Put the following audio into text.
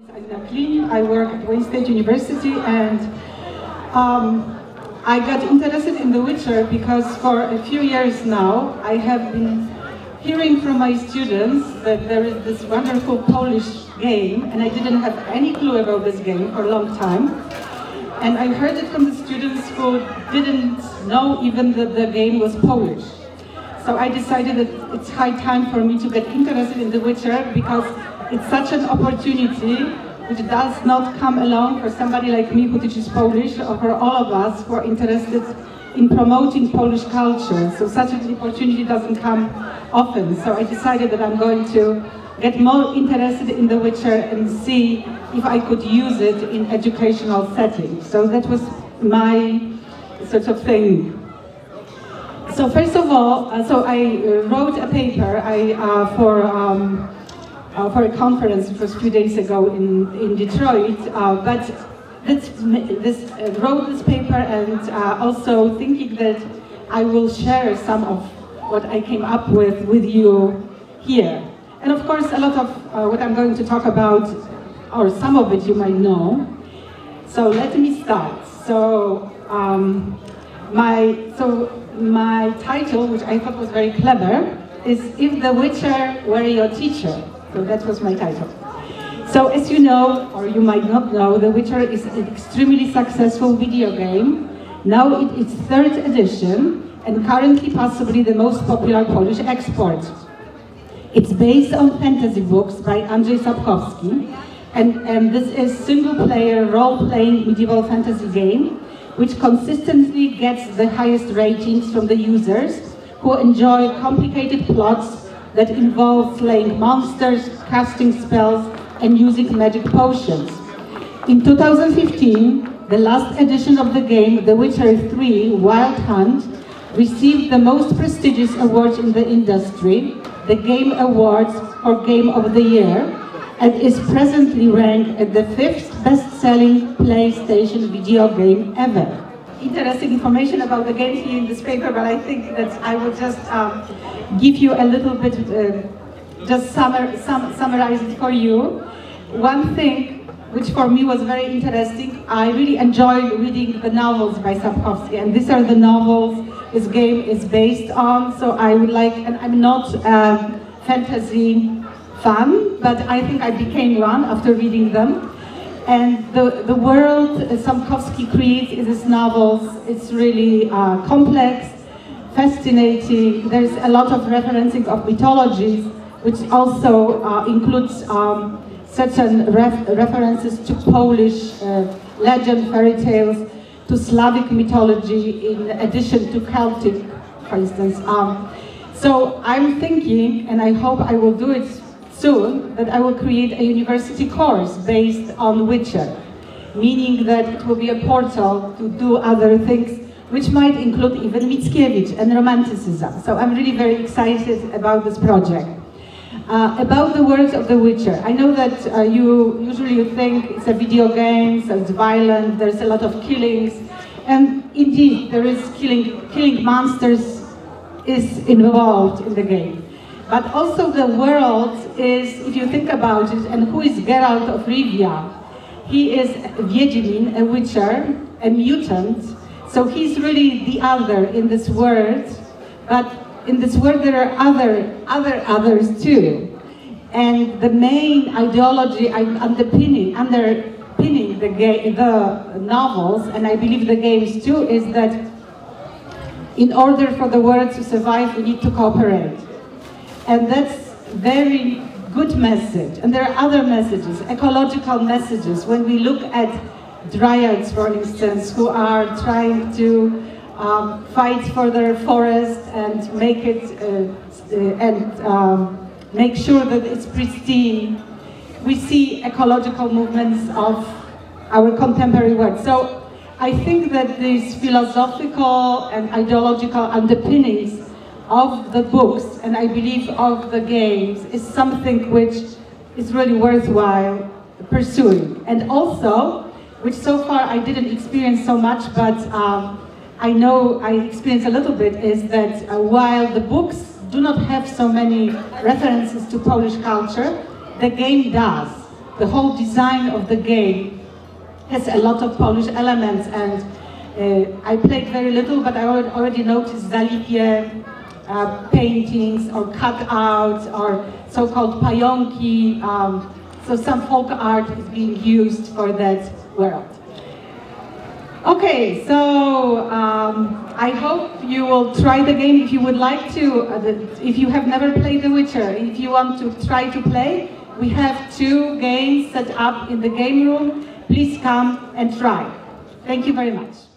I work at Wayne State University, and I got interested in The Witcher because for a few years now I have been hearing from my students that there is this wonderful Polish game, and I didn't have any clue about this game for a long time. And I heard it from the students who didn't know even that the game was Polish. So I decided that it's high time for me to get interested in The Witcher because it's such an opportunity which does not come along for somebody like me who teaches Polish, or for all of us who are interested in promoting Polish culture. So such an opportunity doesn't come often. So I decided that I'm going to get more interested in The Witcher and see if I could use it in educational settings. So that was my sort of thing. So first of all, I wrote a paper for a conference which was a few days ago in Detroit, but wrote this paper and also thinking that I will share some of what I came up with you here. And of course, a lot of what I'm going to talk about, or some of it you might know. So let me start. So my title, which I thought was very clever, is If the Witcher Were Your Teacher. So that was my title. So as you know, or you might not know, The Witcher is an extremely successful video game. Now it's its 3rd edition, and currently possibly the most popular Polish export. It's based on fantasy books by Andrzej Sapkowski, and this is single-player, role-playing medieval fantasy game, which consistently gets the highest ratings from the users who enjoy complicated plots that involve slaying monsters, casting spells, and using magic potions. In 2015, the last edition of the game, The Witcher 3 Wild Hunt, received the most prestigious award in the industry, the Game Awards for Game of the Year, and is presently ranked as the 5th best-selling PlayStation video game ever. Interesting information about the game here in this paper, but I think that I will just give you a little bit, just summarize it for you. One thing which for me was very interesting, I really enjoyed reading the novels by Sapkowski, and these are the novels this game is based on. So I would like, and I'm not a fantasy fan, but I think I became one after reading them. And the world Sapkowski creates in his novels, it's really complex, fascinating. There's a lot of referencing of mythologies, which also includes certain references to Polish legend, fairy tales, to Slavic mythology, in addition to Celtic, for instance. So I'm thinking, and I hope I will do it soon, that I will create a university course based on Witcher, meaning that it will be a portal to do other things, which might include even Mickiewicz and Romanticism. So I'm really very excited about this project. About the words of The Witcher, I know that you usually think it's a video game, so it's violent, there's a lot of killings, and indeed there is killing monsters is involved in the game. But also the world is, if you think about it, and who is Geralt of Rivia? He is Wiedźmin, a witcher, a mutant, so he's really the other in this world, but in this world there are others too. And the main ideology underpinning the novels, and I believe the games too, is that in order for the world to survive, we need to cooperate. And that's very good message. And there are other messages, ecological messages. When we look at dryads, for instance, who are trying to fight for their forest and make it make sure that it's pristine, we see ecological movements of our contemporary world. So I think that these philosophical and ideological underpinnings of the books, and I believe of the games, is something which is really worthwhile pursuing. And also, which so far I didn't experience so much, but I know I experienced a little bit, is that while the books do not have so many references to Polish culture, the game does. the whole design of the game has a lot of Polish elements, and I played very little, but I already noticed zalipie paintings or cutouts or so-called pająki. So some folk art is being used for that world. Okay, so I hope you will try the game if you would like to. If you have never played The Witcher, if you want to try to play, we have 2 games set up in the game room. Please come and try. Thank you very much.